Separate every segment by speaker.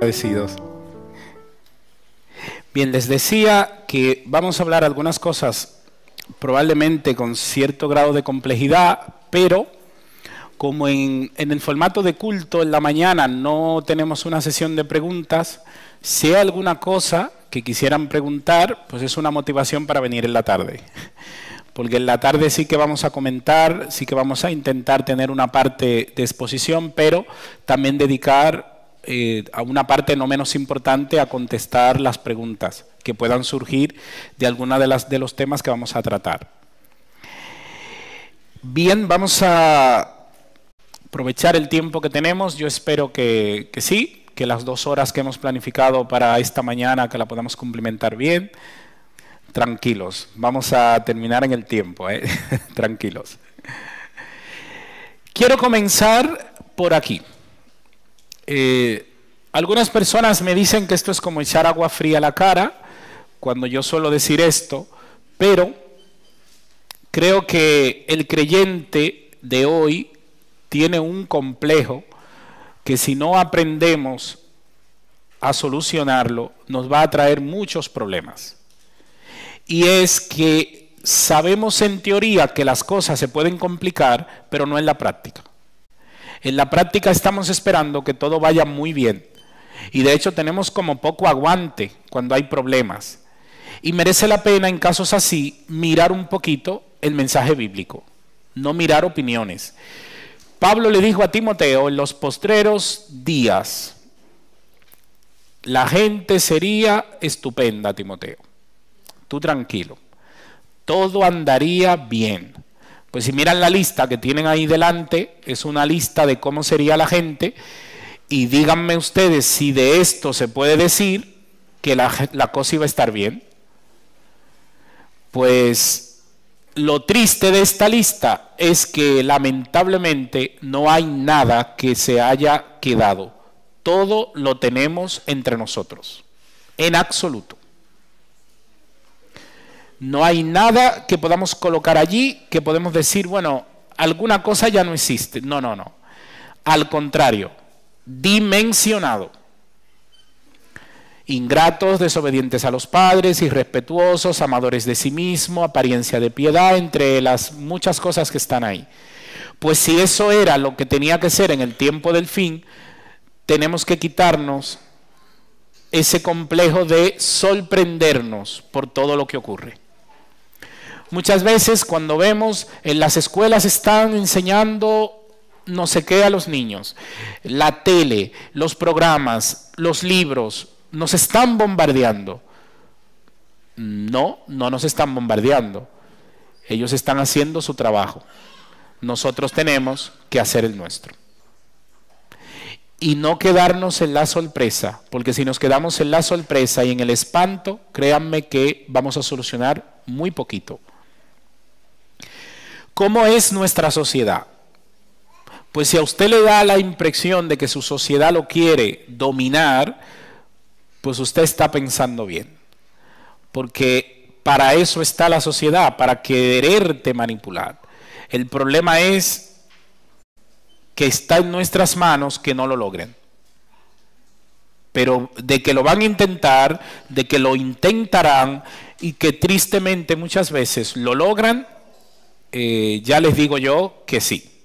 Speaker 1: Agradecidos. Bien, les decía que vamos a hablar algunas cosas probablemente con cierto grado de complejidad, pero como en el formato de culto en la mañana no tenemos una sesión de preguntas, si hay alguna cosa que quisieran preguntar, pues es una motivación para venir en la tarde. Porque en la tarde sí que vamos a comentar, sí que vamos a intentar tener una parte de exposición, pero también dedicar a una parte no menos importante a contestar las preguntas que puedan surgir de alguna de los temas que vamos a tratar. Bien, vamos a aprovechar el tiempo que tenemos. Yo espero que sí, que las 2 horas que hemos planificado para esta mañana, que la podamos cumplimentar bien. Tranquilos, vamos a terminar en el tiempo, tranquilos. Quiero comenzar por aquí. Algunas personas me dicen que esto es como echar agua fría a la cara, cuando yo suelo decir esto, pero creo que el creyente de hoy tiene un complejo que si no aprendemos a solucionarlo, nos va a traer muchos problemas. Y es que sabemos en teoría que las cosas se pueden complicar, pero no en la práctica. En la práctica estamos esperando que todo vaya muy bien. Y de hecho tenemos como poco aguante cuando hay problemas. Y merece la pena en casos así mirar un poquito el mensaje bíblico, no mirar opiniones. Pablo le dijo a Timoteo, en los postreros días, la gente sería estupenda, Timoteo. Tú tranquilo, todo andaría bien. Pues si miran la lista que tienen ahí delante, es una lista de cómo sería la gente, y díganme ustedes si de esto se puede decir que la cosa iba a estar bien. Pues lo triste de esta lista es que lamentablemente no hay nada que se haya quedado. Todo lo tenemos entre nosotros, en absoluto. No hay nada que podamos colocar allí que podemos decir, bueno, alguna cosa ya no existe. No, no, no. Al contrario, dimensionado. Ingratos, desobedientes a los padres, irrespetuosos, amadores de sí mismo, apariencia de piedad, entre las muchas cosas que están ahí. Pues si eso era lo que tenía que ser en el tiempo del fin, tenemos que quitarnos ese complejo de sorprendernos por todo lo que ocurre. Muchas veces cuando vemos en las escuelas están enseñando no sé qué a los niños, la tele, los programas, los libros, nos están bombardeando. No, no nos están bombardeando. Ellos están haciendo su trabajo. Nosotros tenemos que hacer el nuestro. Y no quedarnos en la sorpresa, porque si nos quedamos en la sorpresa y en el espanto, créanme que vamos a solucionar muy poquito. ¿Cómo es nuestra sociedad? Pues si a usted le da la impresión de que su sociedad lo quiere dominar, pues usted está pensando bien. Porque para eso está la sociedad, para quererte manipular. El problema es que está en nuestras manos que no lo logren. Pero de que lo van a intentar, de que lo intentarán y que tristemente muchas veces lo logran, ya les digo yo que sí.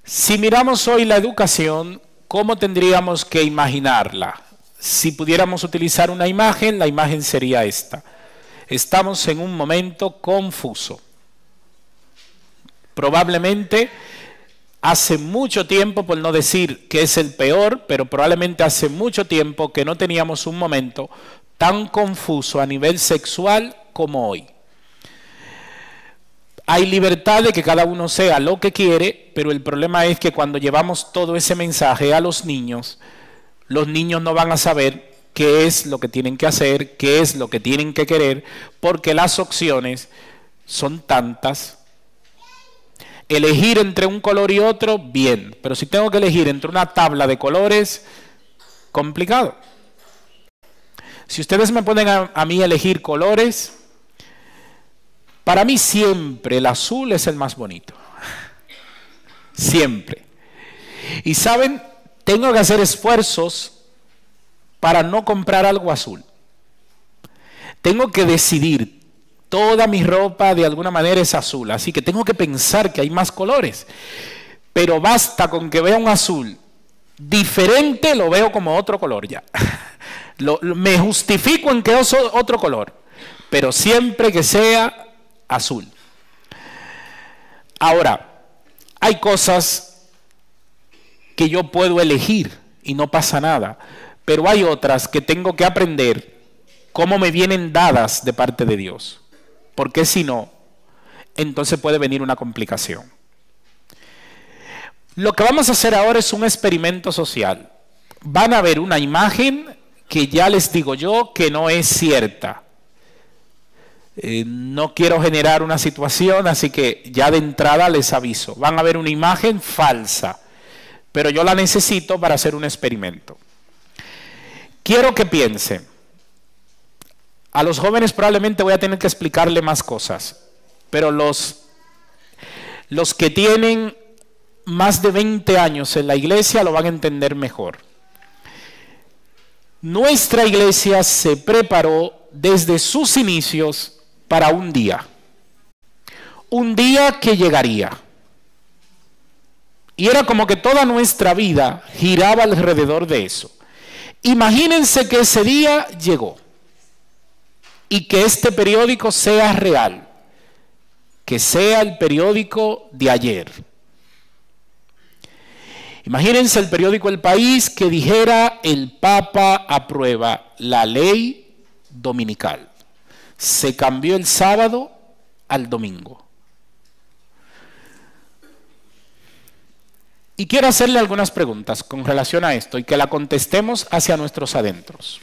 Speaker 1: Si miramos hoy la educación, ¿cómo tendríamos que imaginarla? Si pudiéramos utilizar una imagen, la imagen sería esta. Estamos en un momento confuso. Probablemente hace mucho tiempo, por no decir que es el peor, pero probablemente hace mucho tiempo que no teníamos un momento tan confuso a nivel sexual como hoy. Hay libertad de que cada uno sea lo que quiere, pero el problema es que cuando llevamos todo ese mensaje a los niños no van a saber qué es lo que tienen que hacer, qué es lo que tienen que querer, porque las opciones son tantas. Elegir entre un color y otro, bien, pero si tengo que elegir entre una tabla de colores, complicado. Si ustedes me ponen a mí elegir colores, para mí siempre el azul es el más bonito. Siempre. Y saben, tengo que hacer esfuerzos para no comprar algo azul. Tengo que decidir, toda mi ropa de alguna manera es azul, así que tengo que pensar que hay más colores. Pero basta con que vea un azul diferente, lo veo como otro color ya. Me justifico en que es otro color, pero siempre que sea azul. Ahora, hay cosas que yo puedo elegir y no pasa nada, pero hay otras que tengo que aprender cómo me vienen dadas de parte de Dios, porque si no, entonces puede venir una complicación. Lo que vamos a hacer ahora es un experimento social. Van a ver una imagen que ya les digo yo que no es cierta. No quiero generar una situación, así que ya de entrada les aviso. Van a ver una imagen falsa, pero yo la necesito para hacer un experimento. Quiero que piensen. A los jóvenes probablemente voy a tener que explicarle más cosas, pero los que tienen más de 20 años en la iglesia lo van a entender mejor. Nuestra iglesia se preparó desde sus inicios para un día que llegaría. Y era como que toda nuestra vida giraba alrededor de eso. Imagínense que ese día llegó y que este periódico sea real, que sea el periódico de ayer. Imagínense el periódico El País que dijera: el Papa aprueba la ley dominical. Se cambió el sábado al domingo. Y quiero hacerle algunas preguntas con relación a esto y que la contestemos hacia nuestros adentros.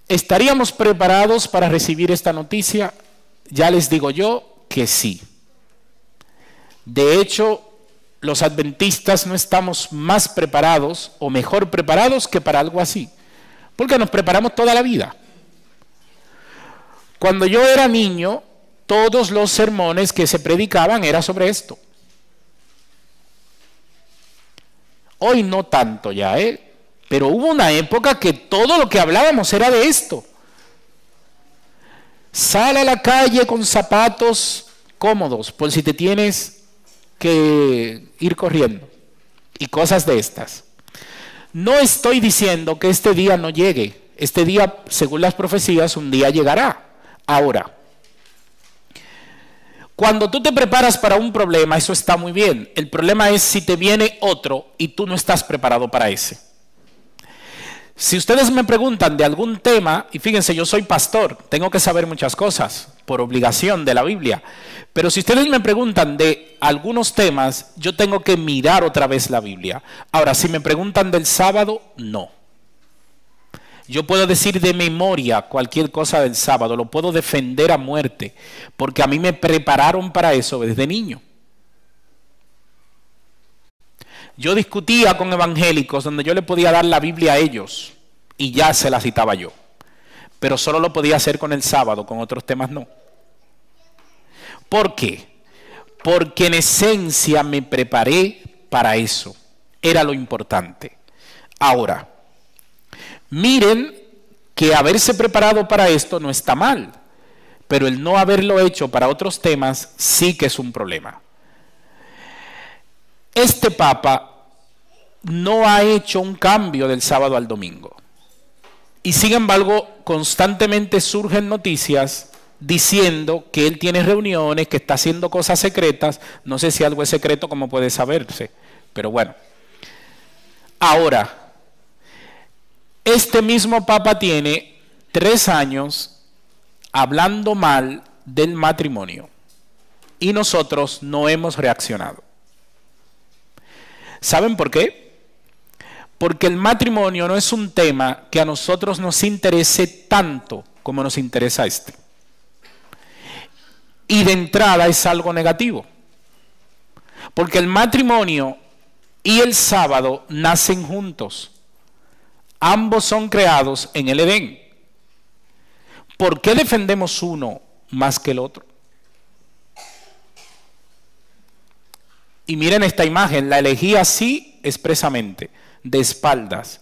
Speaker 1: ¿Estaríamos preparados para recibir esta noticia? Ya les digo yo que sí. De hecho, los adventistas no estamos más preparados o mejor preparados que para algo así, porque nos preparamos toda la vida. Cuando yo era niño, todos los sermones que se predicaban era sobre esto. Hoy no tanto ya, pero hubo una época que todo lo que hablábamos era de esto. Sal a la calle con zapatos cómodos, por si te tienes que ir corriendo, y cosas de estas. No estoy diciendo que este día no llegue. Este día, según las profecías, un día llegará. Ahora, cuando tú te preparas para un problema, eso está muy bien. El problema es si te viene otro y tú no estás preparado para ese. Si ustedes me preguntan de algún tema, y fíjense, yo soy pastor, tengo que saber muchas cosas por obligación de la Biblia, pero si ustedes me preguntan de algunos temas, yo tengo que mirar otra vez la Biblia. Ahora, si me preguntan del sábado, no. Yo puedo decir de memoria cualquier cosa del sábado, lo puedo defender a muerte, porque a mí me prepararon para eso desde niño. Yo discutía con evangélicos donde yo le podía dar la Biblia a ellos y ya se la citaba yo, pero solo lo podía hacer con el sábado, con otros temas no. ¿Por qué? Porque en esencia me preparé para eso, era lo importante. Ahora, miren que haberse preparado para esto no está mal, pero el no haberlo hecho para otros temas sí que es un problema. Este Papa no ha hecho un cambio del sábado al domingo. Y sin embargo, constantemente surgen noticias diciendo que él tiene reuniones, que está haciendo cosas secretas. No sé si algo es secreto, como puede saberse, pero bueno. Ahora, este mismo Papa tiene 3 años hablando mal del matrimonio y nosotros no hemos reaccionado. ¿Saben por qué? Porque el matrimonio no es un tema que a nosotros nos interese tanto como nos interesa este. Y de entrada es algo negativo. Porque el matrimonio y el sábado nacen juntos. Ambos son creados en el Edén. ¿Por qué defendemos uno más que el otro? Y miren esta imagen, la elegí así expresamente, de espaldas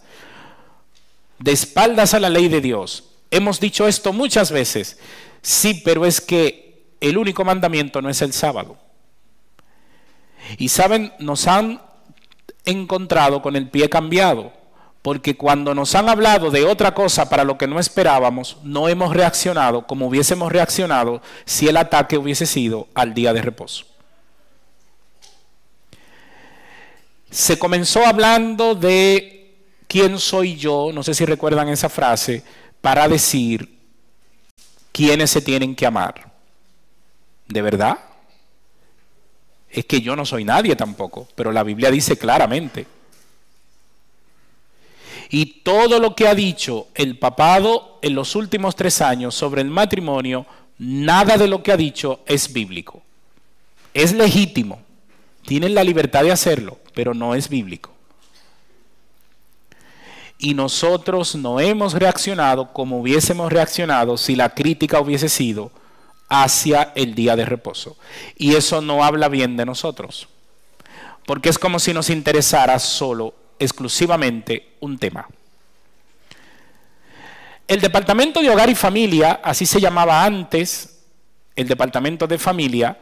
Speaker 1: a la ley de Dios. Hemos dicho esto muchas veces. Sí, pero es que el único mandamiento no es el sábado. Y saben, nos han encontrado con el pie cambiado, porque cuando nos han hablado de otra cosa para lo que no esperábamos, no hemos reaccionado como hubiésemos reaccionado si el ataque hubiese sido al día de reposo. Se comenzó hablando de quién soy yo, no sé si recuerdan esa frase, para decir quiénes se tienen que amar. ¿De verdad? Es que yo no soy nadie tampoco, pero la Biblia dice claramente. Y todo lo que ha dicho el papado en los últimos 3 años sobre el matrimonio, nada de lo que ha dicho es bíblico. Es legítimo, tienen la libertad de hacerlo, pero no es bíblico. Y nosotros no hemos reaccionado como hubiésemos reaccionado si la crítica hubiese sido hacia el día de reposo. Y eso no habla bien de nosotros, porque es como si nos interesara solo, exclusivamente, un tema. El Departamento de Hogar y Familia, así se llamaba antes, el Departamento de Familia,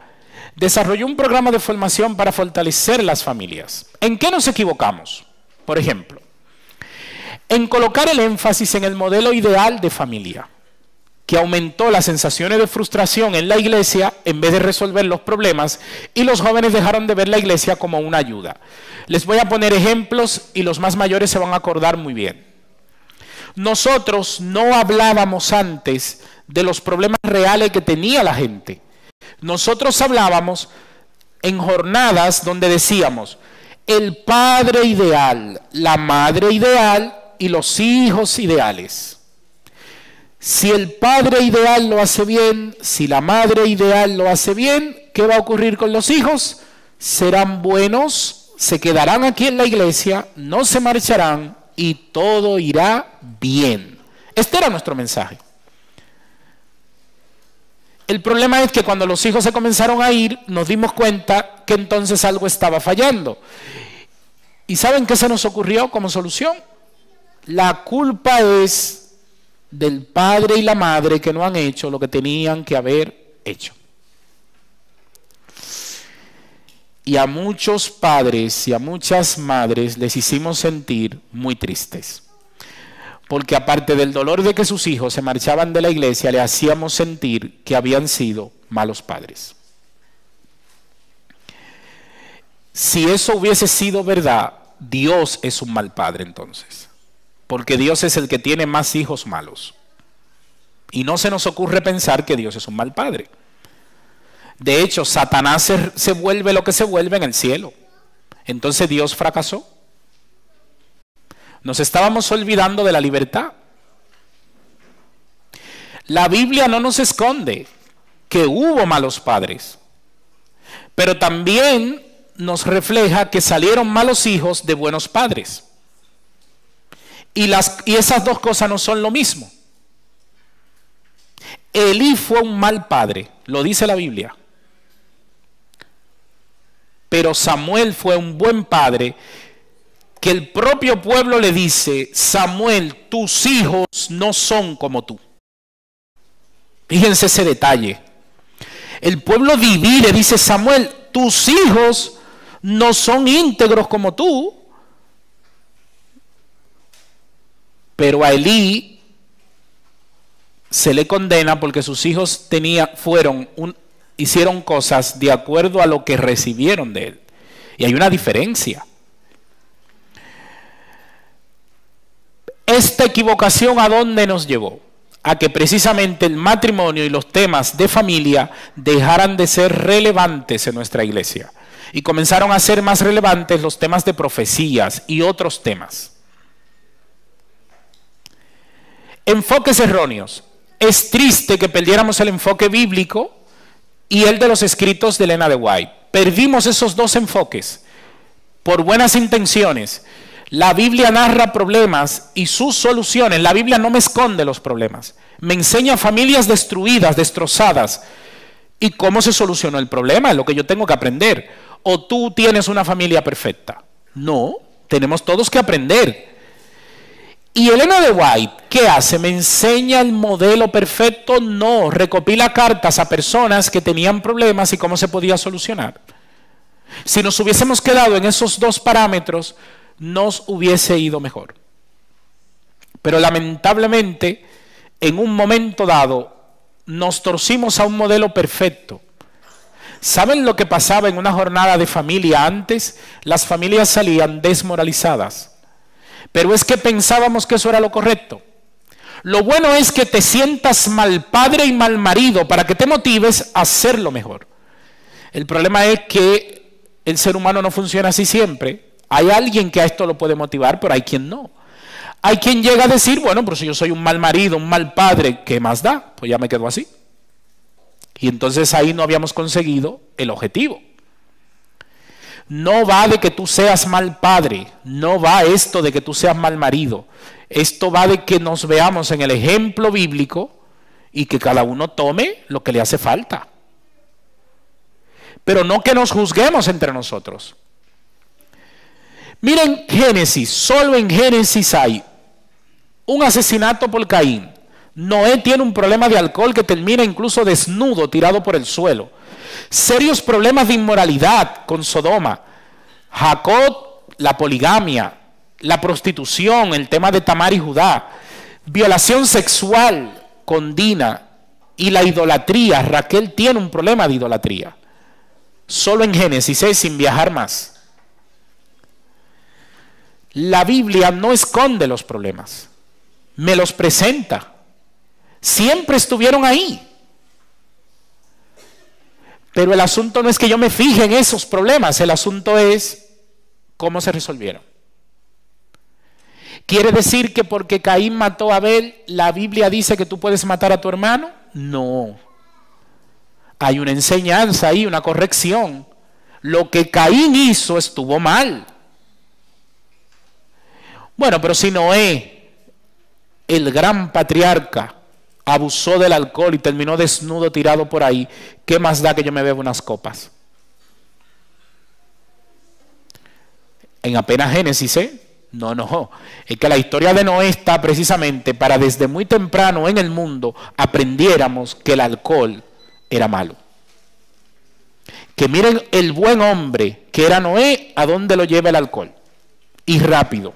Speaker 1: desarrolló un programa de formación para fortalecer las familias. ¿En qué nos equivocamos? Por ejemplo, en colocar el énfasis en el modelo ideal de familia, que aumentó las sensaciones de frustración en la iglesia en vez de resolver los problemas, y los jóvenes dejaron de ver la iglesia como una ayuda. Les voy a poner ejemplos y los más mayores se van a acordar muy bien. Nosotros no hablábamos antes de los problemas reales que tenía la gente. Nosotros hablábamos en jornadas donde decíamos, el padre ideal, la madre ideal y los hijos ideales. Si el padre ideal lo hace bien, si la madre ideal lo hace bien, ¿qué va a ocurrir con los hijos? Serán buenos, se quedarán aquí en la iglesia, no se marcharán y todo irá bien. Este era nuestro mensaje. El problema es que cuando los hijos se comenzaron a ir, nos dimos cuenta que entonces algo estaba fallando. ¿Y saben qué se nos ocurrió como solución? La culpa es del padre y la madre que no han hecho lo que tenían que haber hecho. Y a muchos padres y a muchas madres les hicimos sentir muy tristes, porque aparte del dolor de que sus hijos se marchaban de la iglesia, le hacíamos sentir que habían sido malos padres. Si eso hubiese sido verdad, Dios es un mal padre entonces. Porque Dios es el que tiene más hijos malos. Y no se nos ocurre pensar que Dios es un mal padre. De hecho, Satanás se vuelve lo que se vuelve en el cielo. Entonces Dios fracasó. Nos estábamos olvidando de la libertad. La Biblia no nos esconde que hubo malos padres, pero también nos refleja que salieron malos hijos de buenos padres. Y esas dos cosas no son lo mismo. Elí fue un mal padre, lo dice la Biblia. Pero Samuel fue un buen padre, que el propio pueblo le dice, Samuel, tus hijos no son como tú. Fíjense ese detalle. El pueblo divide, dice Samuel, tus hijos no son íntegros como tú. Pero a Elí se le condena porque sus hijos hicieron cosas de acuerdo a lo que recibieron de él. Y hay una diferencia. Esta equivocación, ¿a dónde nos llevó? A que precisamente el matrimonio y los temas de familia dejaran de ser relevantes en nuestra iglesia. Y comenzaron a ser más relevantes los temas de profecías y otros temas. Enfoques erróneos. Es triste que perdiéramos el enfoque bíblico y el de los escritos de Elena de White. Perdimos esos dos enfoques por buenas intenciones. La Biblia narra problemas y sus soluciones. La Biblia no me esconde los problemas. Me enseña familias destruidas, destrozadas, ¿Y cómo se solucionó el problema? Es lo que yo tengo que aprender. ¿O tú tienes una familia perfecta? No, tenemos todos que aprender. ¿Y Elena de White qué hace? ¿Me enseña el modelo perfecto? No, recopila cartas a personas que tenían problemas y cómo se podía solucionar. Si nos hubiésemos quedado en esos dos parámetros, nos hubiese ido mejor. Pero lamentablemente, en un momento dado, nos torcimos a un modelo perfecto. ¿Saben lo que pasaba en una jornada de familia antes? Las familias salían desmoralizadas. Pero es que pensábamos que eso era lo correcto. Lo bueno es que te sientas mal padre y mal marido para que te motives a hacerlo mejor. El problema es que el ser humano no funciona así siempre. Hay alguien que a esto lo puede motivar, pero hay quien no. Hay quien llega a decir, bueno, pero si yo soy un mal marido, un mal padre, ¿qué más da? Pues ya me quedo así. Y entonces ahí no habíamos conseguido el objetivo. No va de que tú seas mal padre, no va esto de que tú seas mal marido. Esto va de que nos veamos en el ejemplo bíblico y que cada uno tome lo que le hace falta. Pero no que nos juzguemos entre nosotros. Miren Génesis, solo en Génesis hay un asesinato por Caín. Noé tiene un problema de alcohol que termina incluso desnudo, tirado por el suelo. Serios problemas de inmoralidad con Sodoma. Jacob, la poligamia, la prostitución, el tema de Tamar y Judá. Violación sexual con Dina y la idolatría. Raquel tiene un problema de idolatría. Solo en Génesis, sin viajar más. La Biblia no esconde los problemas, me los presenta. Siempre estuvieron ahí. Pero el asunto no es que yo me fije en esos problemas, el asunto es cómo se resolvieron. ¿Quiere decir que porque Caín mató a Abel, la Biblia dice que tú puedes matar a tu hermano? No. Hay una enseñanza ahí, una corrección. Lo que Caín hizo estuvo mal. Bueno, pero si Noé, el gran patriarca, abusó del alcohol y terminó desnudo tirado por ahí, ¿qué más da que yo me beba unas copas? En apenas Génesis, No. Es que la historia de Noé está precisamente para desde muy temprano en el mundo aprendiéramos que el alcohol era malo. Que miren el buen hombre que era Noé, a dónde lo lleva el alcohol. Y rápido.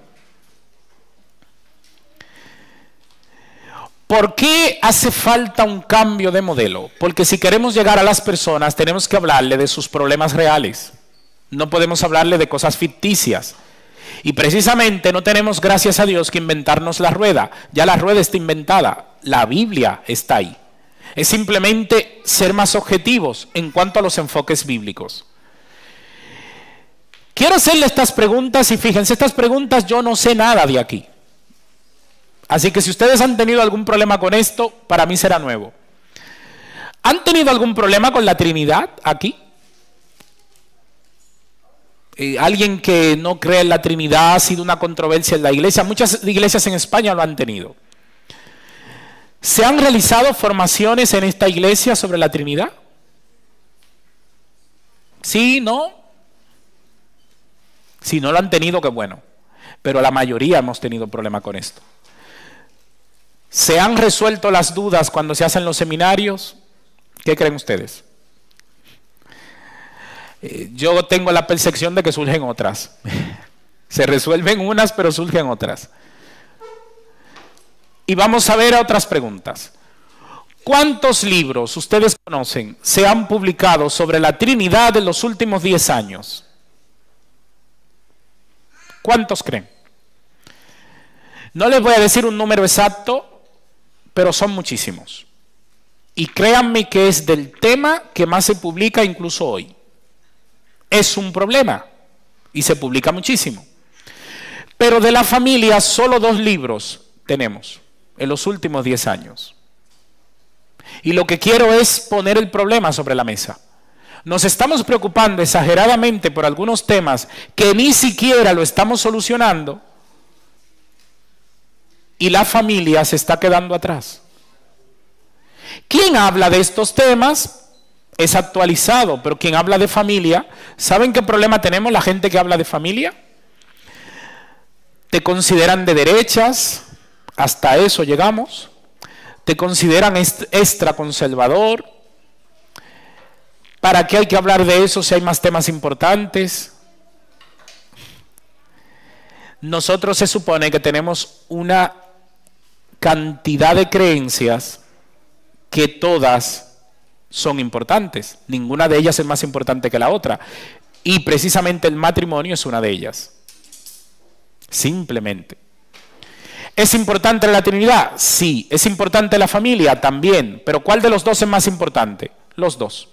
Speaker 1: ¿Por qué hace falta un cambio de modelo? Porque si queremos llegar a las personas, tenemos que hablarle de sus problemas reales. No podemos hablarle de cosas ficticias. Y precisamente no tenemos, gracias a Dios, que inventarnos la rueda. Ya la rueda está inventada. La Biblia está ahí. Es simplemente ser más objetivos en cuanto a los enfoques bíblicos. Quiero hacerle estas preguntas y fíjense, estas preguntas yo no sé nada de aquí. Así que si ustedes han tenido algún problema con esto, para mí será nuevo. ¿Han tenido algún problema con la Trinidad aquí? Alguien que no cree en la Trinidad, ha sido una controversia en la iglesia. Muchas iglesias en España lo han tenido. ¿Se han realizado formaciones en esta iglesia sobre la Trinidad? ¿Sí? ¿No? Si no lo han tenido, qué bueno. Pero la mayoría hemos tenido problema con esto. ¿Se han resuelto las dudas cuando se hacen los seminarios? ¿Qué creen ustedes? Yo tengo la percepción de que surgen otras. Se resuelven unas, pero surgen otras. Y vamos a ver otras preguntas. ¿Cuántos libros ustedes conocen se han publicado sobre la Trinidad en los últimos 10 años? ¿Cuántos creen? No les voy a decir un número exacto, pero son muchísimos. Y créanme que es del tema que más se publica incluso hoy. Es un problema y se publica muchísimo. Pero de la familia solo 2 libros tenemos en los últimos 10 años. Y lo que quiero es poner el problema sobre la mesa. Nos estamos preocupando exageradamente por algunos temas que ni siquiera lo estamos solucionando y la familia se está quedando atrás. ¿Quién habla de estos temas? es actualizado, pero quien habla de familia, ¿saben qué problema tenemos la gente que habla de familia? Te consideran de derechas, hasta eso llegamos, te consideran extra conservador. ¿Para qué hay que hablar de eso si hay más temas importantes? Nosotros se supone que tenemos una cantidad de creencias que todas son importantes. Ninguna de ellas es más importante que la otra. Y precisamente el matrimonio es una de ellas. Simplemente. ¿Es importante la Trinidad? Sí. ¿Es importante la familia? También. Pero ¿cuál de los dos es más importante? Los dos.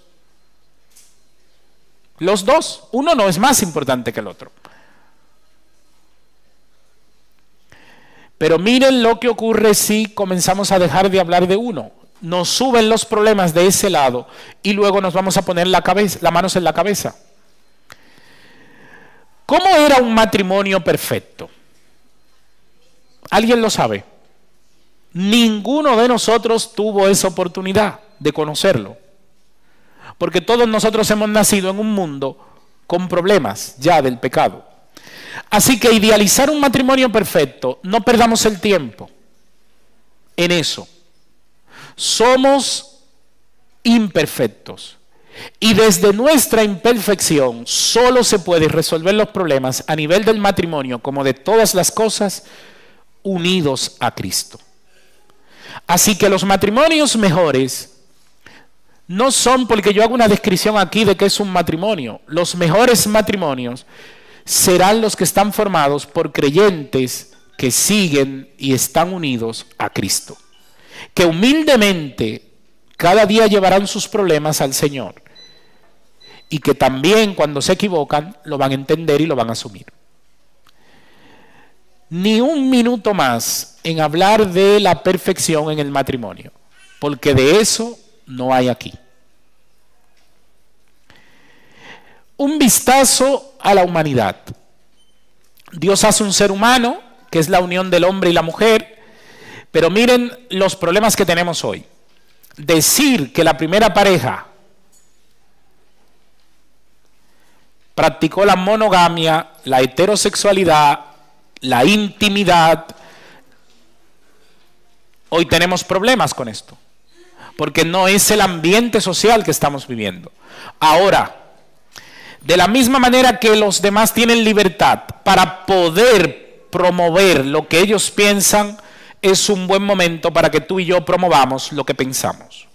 Speaker 1: Los dos. Uno no es más importante que el otro. Pero miren lo que ocurre si comenzamos a dejar de hablar de uno. Nos suben los problemas de ese lado y luego nos vamos a poner las manos en la cabeza. ¿Cómo era un matrimonio perfecto? ¿Alguien lo sabe? Ninguno de nosotros tuvo esa oportunidad de conocerlo. Porque todos nosotros hemos nacido en un mundo con problemas ya del pecado. Así que idealizar un matrimonio perfecto, no perdamos el tiempo en eso. Somos imperfectos. Y desde nuestra imperfección solo se puede resolver los problemas a nivel del matrimonio, como de todas las cosas, unidos a Cristo. Así que los matrimonios mejores no son porque yo hago una descripción aquí de qué es un matrimonio. Los mejores matrimonios serán los que están formados por creyentes que siguen y están unidos a Cristo, que humildemente cada día llevarán sus problemas al Señor y que también cuando se equivocan lo van a entender y lo van a asumir. Ni un minuto más en hablar de la perfección en el matrimonio, porque de eso no hay aquí. Un vistazo a la humanidad. Dios hace un ser humano, que es la unión del hombre y la mujer, pero miren los problemas que tenemos hoy. Decir que la primera pareja practicó la monogamia, la heterosexualidad, la intimidad, hoy tenemos problemas con esto, porque no es el ambiente social que estamos viviendo. Ahora, de la misma manera que los demás tienen libertad para poder promover lo que ellos piensan, es un buen momento para que tú y yo promovamos lo que pensamos.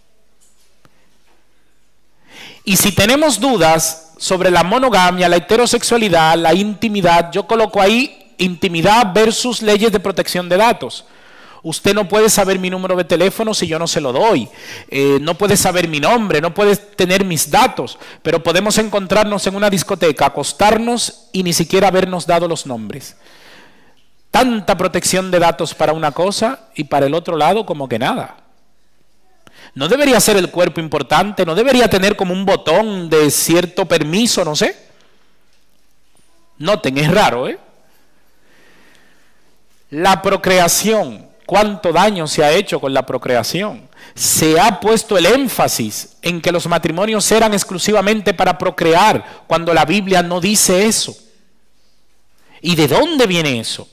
Speaker 1: Y si tenemos dudas sobre la monogamia, la heterosexualidad, la intimidad, yo coloco ahí intimidad versus leyes de protección de datos. Usted no puede saber mi número de teléfono si yo no se lo doy. No puede saber mi nombre, no puede tener mis datos. Pero podemos encontrarnos en una discoteca, acostarnos y ni siquiera habernos dado los nombres. Tanta protección de datos para una cosa y para el otro lado como que nada. ¿No debería ser el cuerpo importante? ¿No debería tener como un botón de cierto permiso? No sé. Noten, es raro, ¿eh? La procreación. ¿Cuánto daño se ha hecho con la procreación? Se ha puesto el énfasis en que los matrimonios eran exclusivamente para procrear, cuando la Biblia no dice eso. ¿Y de dónde viene eso?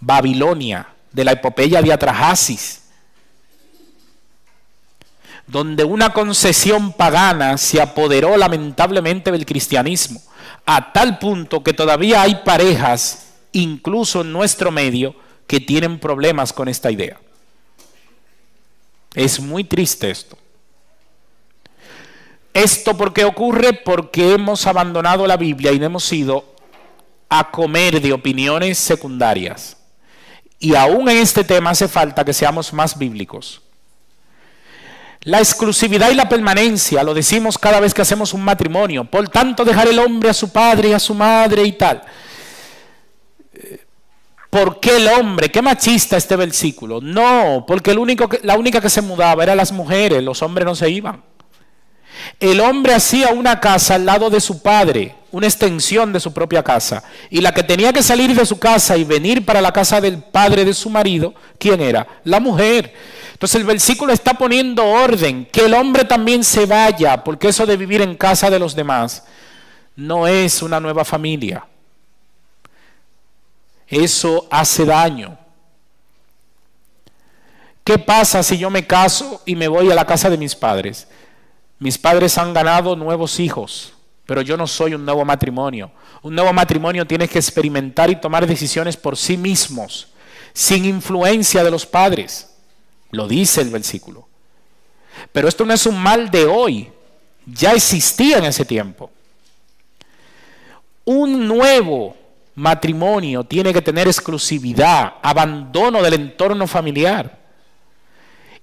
Speaker 1: Babilonia, de la epopeya de Atrahasis, donde una concesión pagana se apoderó lamentablemente del cristianismo, a tal punto que todavía hay parejas, incluso en nuestro medio, que tienen problemas con esta idea. Es muy triste esto. ¿Esto por qué ocurre? Porque hemos abandonado la Biblia y hemos ido a comer de opiniones secundarias. Y aún en este tema hace falta que seamos más bíblicos. La exclusividad y la permanencia, lo decimos cada vez que hacemos un matrimonio. Por tanto, dejar el hombre a su padre y a su madre y tal. ¿Por qué el hombre? ¿Qué machista este versículo? No, porque la única que se mudaba eran las mujeres, los hombres no se iban. El hombre hacía una casa al lado de su padre, una extensión de su propia casa. Y la que tenía que salir de su casa y venir para la casa del padre de su marido, ¿quién era? La mujer. Entonces el versículo está poniendo orden, que el hombre también se vaya, porque eso de vivir en casa de los demás no es una nueva familia. Eso hace daño. ¿Qué pasa si yo me caso y me voy a la casa de mis padres? Mis padres han ganado nuevos hijos, pero yo no soy un nuevo matrimonio. Un nuevo matrimonio tiene que experimentar y tomar decisiones por sí mismos, sin influencia de los padres. Lo dice el versículo. Pero esto no es un mal de hoy, ya existía en ese tiempo. Un nuevo matrimonio tiene que tener exclusividad, abandono del entorno familiar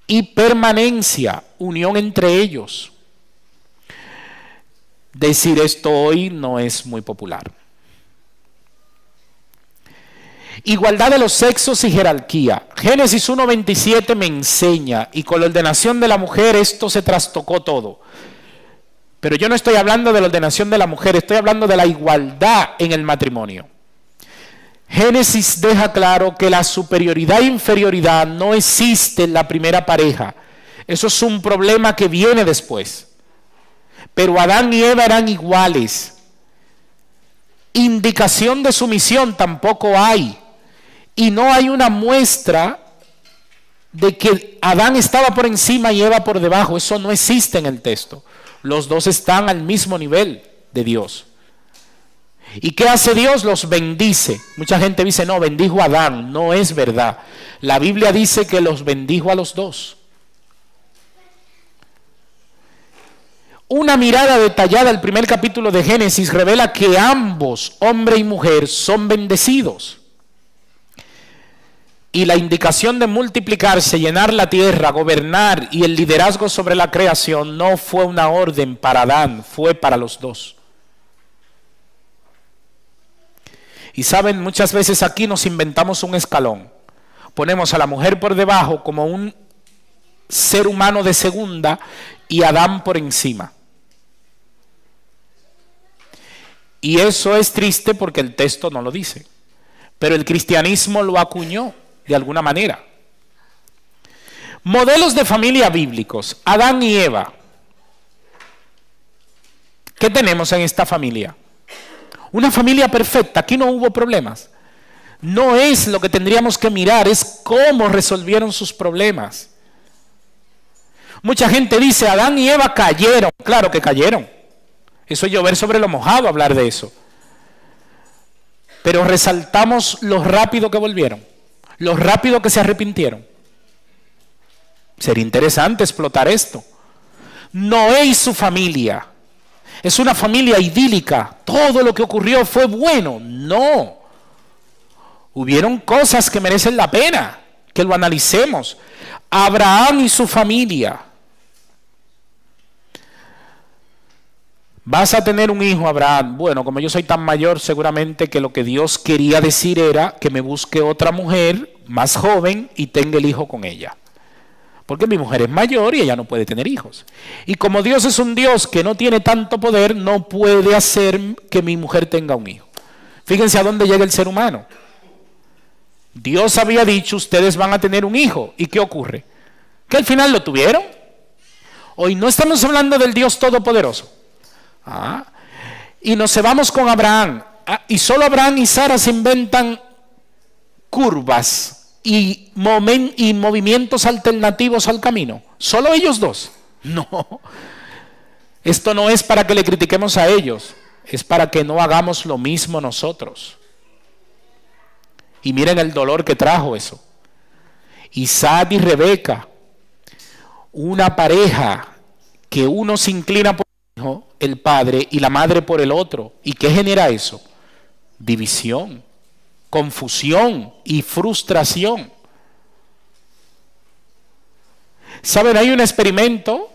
Speaker 1: y permanencia, unión entre ellos. Decir esto hoy no es muy popular. Igualdad de los sexos y jerarquía. Génesis 1:27 me enseña, y con la ordenación de la mujer esto se trastocó todo. Pero yo no estoy hablando de la ordenación de la mujer, estoy hablando de la igualdad en el matrimonio. Génesis deja claro que la superioridad e inferioridad no existe en la primera pareja. Eso es un problema que viene después. Pero Adán y Eva eran iguales. Indicación de sumisión tampoco hay. Y no hay una muestra de que Adán estaba por encima y Eva por debajo. Eso no existe en el texto. Los dos están al mismo nivel de Dios. ¿Y qué hace Dios? Los bendice. Mucha gente dice, no, bendijo a Adán. No es verdad. La Biblia dice que los bendijo a los dos. Una mirada detallada al primer capítulo de Génesis revela que ambos, hombre y mujer, son bendecidos. Y la indicación de multiplicarse, llenar la tierra, gobernar y el liderazgo sobre la creación no fue una orden para Adán, fue para los dos. Y saben, muchas veces aquí nos inventamos un escalón. Ponemos a la mujer por debajo como un ser humano de segunda y a Adán por encima. Y eso es triste porque el texto no lo dice. Pero el cristianismo lo acuñó de alguna manera. Modelos de familia bíblicos. Adán y Eva. ¿Qué tenemos en esta familia? Una familia perfecta. Aquí no hubo problemas. No es lo que tendríamos que mirar, es cómo resolvieron sus problemas. Mucha gente dice, Adán y Eva cayeron. Claro que cayeron. Eso es llover sobre lo mojado, hablar de eso. Pero resaltamos lo rápido que volvieron, lo rápido que se arrepintieron. Sería interesante explotar esto. Noé y su familia. Es una familia idílica. Todo lo que ocurrió fue bueno. No. Hubieron cosas que merecen la pena que lo analicemos. Abraham y su familia. Vas a tener un hijo, Abraham. Bueno, como yo soy tan mayor, seguramente que lo que Dios quería decir era que me busque otra mujer más joven y tenga el hijo con ella. Porque mi mujer es mayor y ella no puede tener hijos. Y como Dios es un Dios que no tiene tanto poder, no puede hacer que mi mujer tenga un hijo. Fíjense a dónde llega el ser humano. Dios había dicho, ustedes van a tener un hijo. ¿Y qué ocurre? Que al final lo tuvieron. Hoy no estamos hablando del Dios Todopoderoso. Y nos cebamos con Abraham. Y solo Abraham y Sara se inventan curvas y movimientos alternativos al camino. Solo ellos dos. No. Esto no es para que le critiquemos a ellos. Es para que no hagamos lo mismo nosotros. Y miren el dolor que trajo eso. Isaac y Rebeca. Una pareja que uno se inclina por el padre y la madre por el otro. ¿Y qué genera eso? División, confusión y frustración. ¿Saben? Hay un experimento,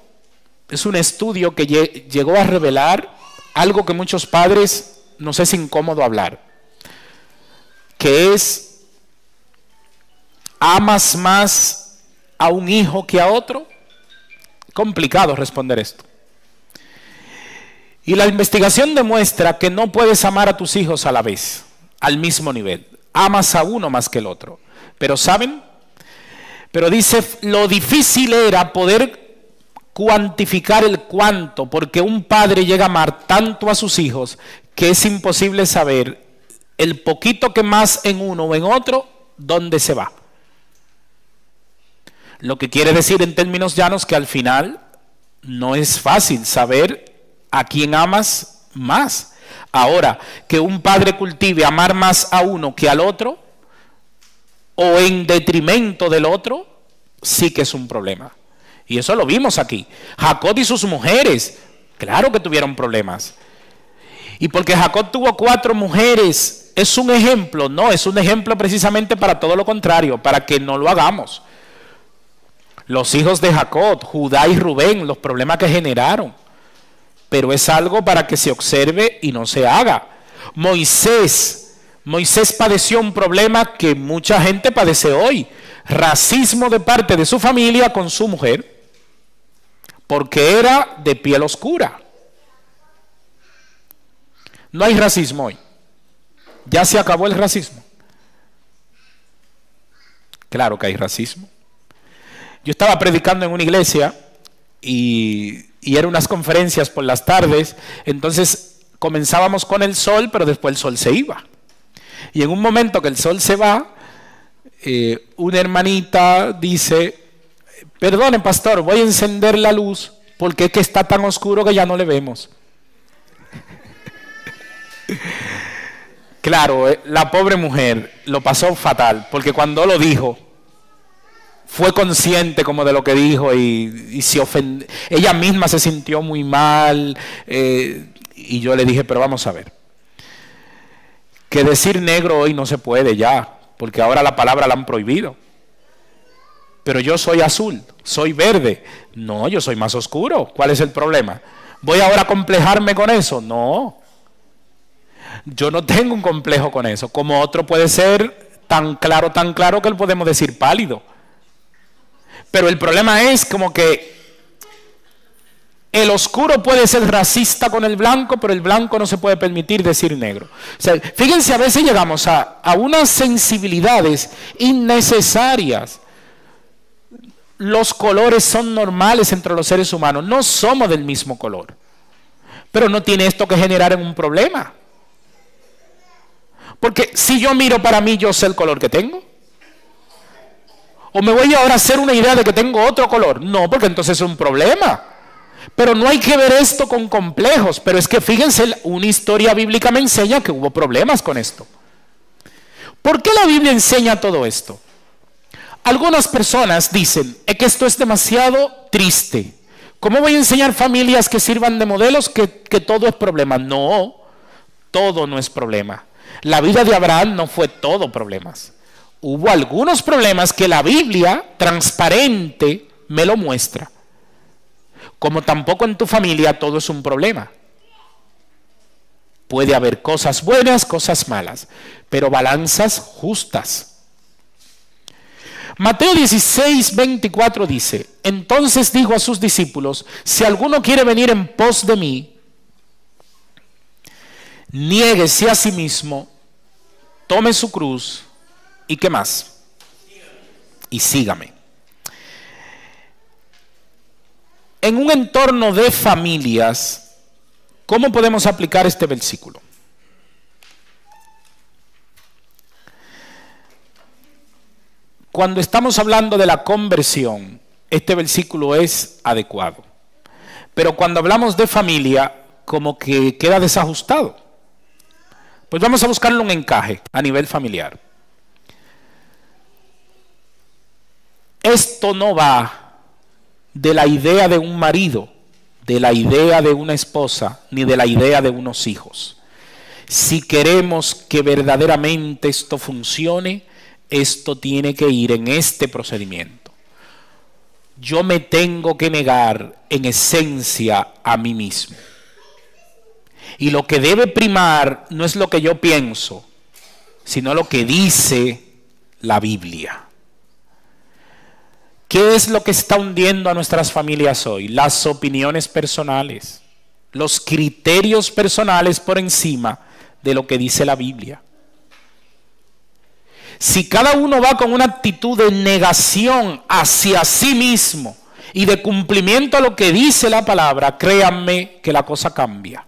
Speaker 1: es un estudio que llegó a revelar algo que muchos padres nos es incómodo hablar, que es, ¿amas más a un hijo que a otro? Complicado responder esto. Y la investigación demuestra que no puedes amar a tus hijos a la vez, al mismo nivel. Amas a uno más que el otro. Pero ¿saben? Pero dice, lo difícil era poder cuantificar el cuánto, porque un padre llega a amar tanto a sus hijos que es imposible saber el poquito que más en uno o en otro, dónde se va. Lo que quiere decir en términos llanos que al final no es fácil saber a quién amas más. Ahora, que un padre cultive amar más a uno que al otro, o en detrimento del otro, sí que es un problema. Y eso lo vimos aquí. Jacob y sus mujeres, claro que tuvieron problemas. Y porque Jacob tuvo 4 mujeres, ¿es un ejemplo? No, es un ejemplo precisamente para todo lo contrario, para que no lo hagamos. Los hijos de Jacob, Judá y Rubén, los problemas que generaron. Pero es algo para que se observe y no se haga. Moisés padeció un problema que mucha gente padece hoy. Racismo de parte de su familia con su mujer, porque era de piel oscura. No hay racismo hoy. Ya se acabó el racismo. Claro que hay racismo. Yo estaba predicando en una iglesia y eran unas conferencias por las tardes, entonces comenzábamos con el sol, pero después el sol se iba. Y en un momento que el sol se va, una hermanita dice, perdone pastor, voy a encender la luz porque es que está tan oscuro que ya no le vemos. Claro, la pobre mujer lo pasó fatal, porque cuando lo dijo, fue consciente como de lo que dijo y se ofendió. Ella misma se sintió muy mal, y yo le dije, pero vamos a ver, que decir negro hoy no se puede ya, porque ahora la palabra la han prohibido. Pero yo soy azul, soy verde. No, yo soy más oscuro. ¿Cuál es el problema? ¿Voy ahora a complejarme con eso? No. Yo no tengo un complejo con eso. Como otro puede ser tan claro que le podemos decir pálido. Pero el problema es como que el oscuro puede ser racista con el blanco, pero el blanco no se puede permitir decir negro. O sea, fíjense, a veces llegamos a unas sensibilidades innecesarias. Los colores son normales entre los seres humanos. No somos del mismo color. Pero no tiene esto que generar un problema. Porque si yo miro para mí, yo sé el color que tengo. ¿O me voy ahora a hacer una idea de que tengo otro color? No, porque entonces es un problema. Pero no hay que ver esto con complejos. Pero es que fíjense, una historia bíblica me enseña que hubo problemas con esto. ¿Por qué la Biblia enseña todo esto? Algunas personas dicen, es que esto es demasiado triste. ¿Cómo voy a enseñar familias que sirvan de modelos que todo es problema? No, todo no es problema. La vida de Abraham no fue todo problemas. Hubo algunos problemas que la Biblia transparente me lo muestra. Como tampoco en tu familia todo es un problema. Puede haber cosas buenas, cosas malas, pero balanzas justas. Mateo 16, 24 dice, entonces dijo a sus discípulos, si alguno quiere venir en pos de mí, niéguese a sí mismo, tome su cruz y ¿qué más? Y sígame. En un entorno de familias, ¿cómo podemos aplicar este versículo? Cuando estamos hablando de la conversión, este versículo es adecuado. Pero cuando hablamos de familia, como que queda desajustado. Pues vamos a buscarle un encaje a nivel familiar. Esto no va de la idea de un marido, de la idea de una esposa, ni de la idea de unos hijos. Si queremos que verdaderamente esto funcione, esto tiene que ir en este procedimiento. Yo me tengo que negar en esencia a mí mismo. Y lo que debe primar no es lo que yo pienso, sino lo que dice la Biblia. ¿Qué es lo que está hundiendo a nuestras familias hoy? Las opiniones personales. los criterios personales por encima de lo que dice la Biblia. Si cada uno va con una actitud de negación hacia sí mismo y de cumplimiento a lo que dice la palabra, créanme que la cosa cambia.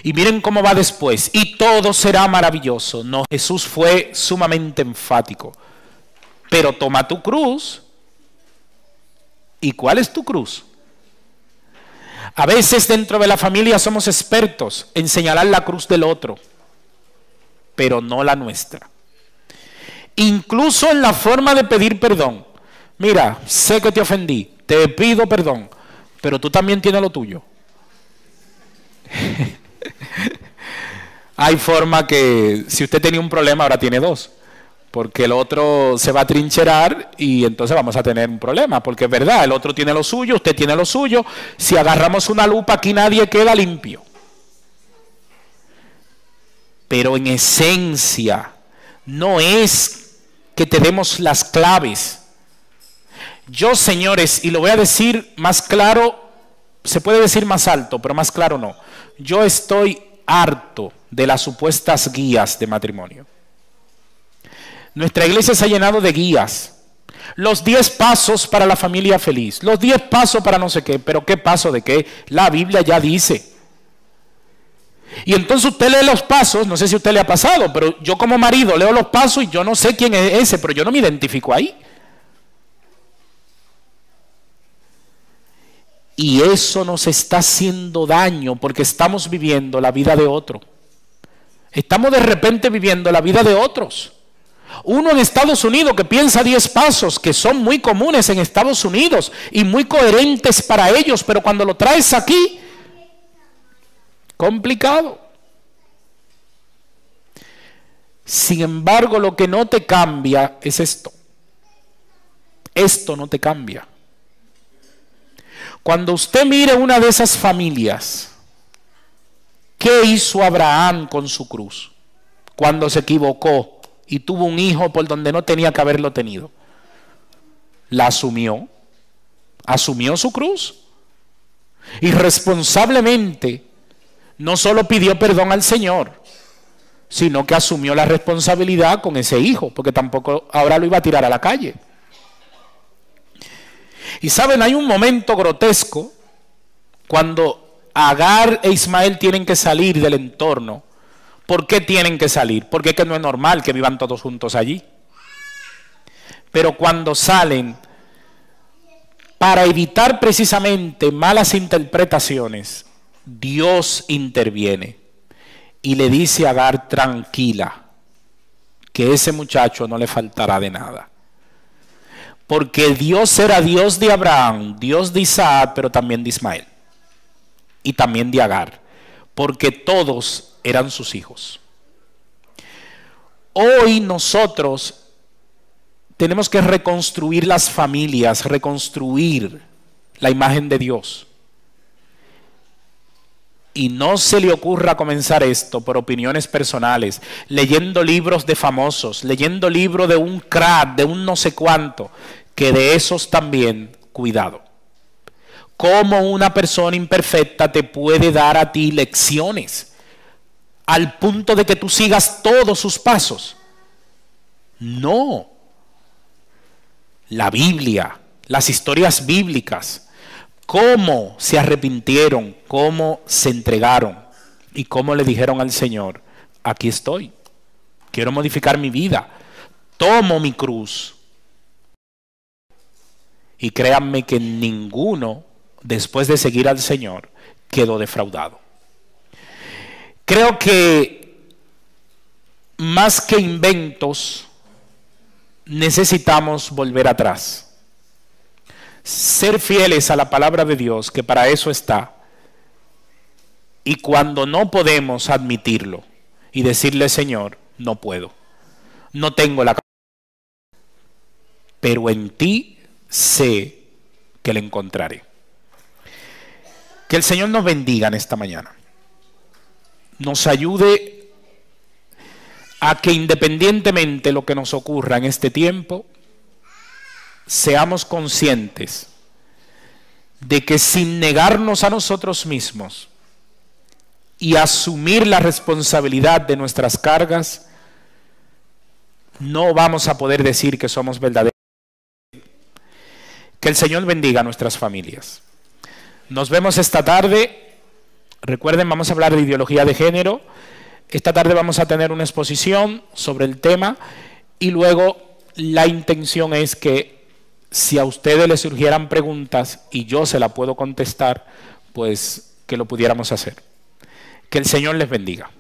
Speaker 1: Y miren cómo va después. Y todo será maravilloso. No, Jesús fue sumamente enfático. Pero toma tu cruz. ¿Y cuál es tu cruz? A veces dentro de la familia somos expertos en señalar la cruz del otro, pero no la nuestra. Incluso en la forma de pedir perdón. Mira, sé que te ofendí, te pido perdón, pero tú también tienes lo tuyo. Hay forma que si usted tenía un problema ahora tiene dos, porque el otro se va a trincherar y entonces vamos a tener un problema, porque es verdad, el otro tiene lo suyo, usted tiene lo suyo. Si agarramos una lupa aquí nadie queda limpio. Pero en esencia no es que te demos las claves. Yo, señores, y lo voy a decir más claro, se puede decir más alto, pero más claro no. Yo estoy harto de las supuestas guías de matrimonio. Nuestra iglesia se ha llenado de guías. Los 10 pasos para la familia feliz, los 10 pasos para no sé qué, pero ¿qué paso de qué? La Biblia ya dice. Y entonces usted lee los pasos, no sé si a usted le ha pasado, pero yo como marido leo los pasos y yo no sé quién es ese, pero yo no me identifico ahí. Y eso nos está haciendo daño porque estamos viviendo la vida de otro. Estamos de repente viviendo la vida de otros. Uno en Estados Unidos que piensa 10 pasos que son muy comunes en Estados Unidos y muy coherentes para ellos, pero cuando lo traes aquí, complicado. Sin embargo, lo que no te cambia es esto. Esto no te cambia. Cuando usted mire una de esas familias, ¿qué hizo Abraham con su cruz? Cuando se equivocó y tuvo un hijo por donde no tenía que haberlo tenido. La asumió. Asumió su cruz. Y responsablemente no solo pidió perdón al Señor, sino que asumió la responsabilidad con ese hijo, porque tampoco ahora lo iba a tirar a la calle. Y saben, hay un momento grotesco cuando Agar e Ismael tienen que salir del entorno. ¿Por qué tienen que salir? Porque es que no es normal que vivan todos juntos allí. Pero cuando salen, para evitar precisamente malas interpretaciones, Dios interviene y le dice a Agar, tranquila, que ese muchacho no le faltará de nada. Porque Dios era Dios de Abraham, Dios de Isaac, pero también de Ismael. Y también de Agar. Porque todos eran sus hijos. Hoy nosotros tenemos que reconstruir las familias, reconstruir la imagen de Dios. Y no se le ocurra comenzar esto por opiniones personales, leyendo libros de famosos, leyendo libros de un crack, de un no sé cuánto, que de esos también, cuidado. Cómo una persona imperfecta te puede dar a ti lecciones al punto de que tú sigas todos sus pasos. No. La Biblia, las historias bíblicas, cómo se arrepintieron, cómo se entregaron y cómo le dijeron al Señor, aquí estoy, quiero modificar mi vida, tomo mi cruz. Y créanme que ninguno, después de seguir al Señor, quedó defraudado. Creo que más que inventos, necesitamos volver atrás. Ser fieles a la palabra de Dios, que para eso está. Y cuando no podemos admitirlo y decirle, Señor, no puedo, no tengo la capacidad, pero en ti sé que le encontraré. Que el Señor nos bendiga en esta mañana. Nos ayude a que independientemente de lo que nos ocurra en este tiempo, seamos conscientes de que sin negarnos a nosotros mismos y asumir la responsabilidad de nuestras cargas, no vamos a poder decir que somos verdaderos. Que el Señor bendiga a nuestras familias. Nos vemos esta tarde. Recuerden, vamos a hablar de ideología de género. Esta tarde vamos a tener una exposición sobre el tema y luego la intención es que si a ustedes les surgieran preguntas y yo se la puedo contestar, pues que lo pudiéramos hacer. Que el Señor les bendiga.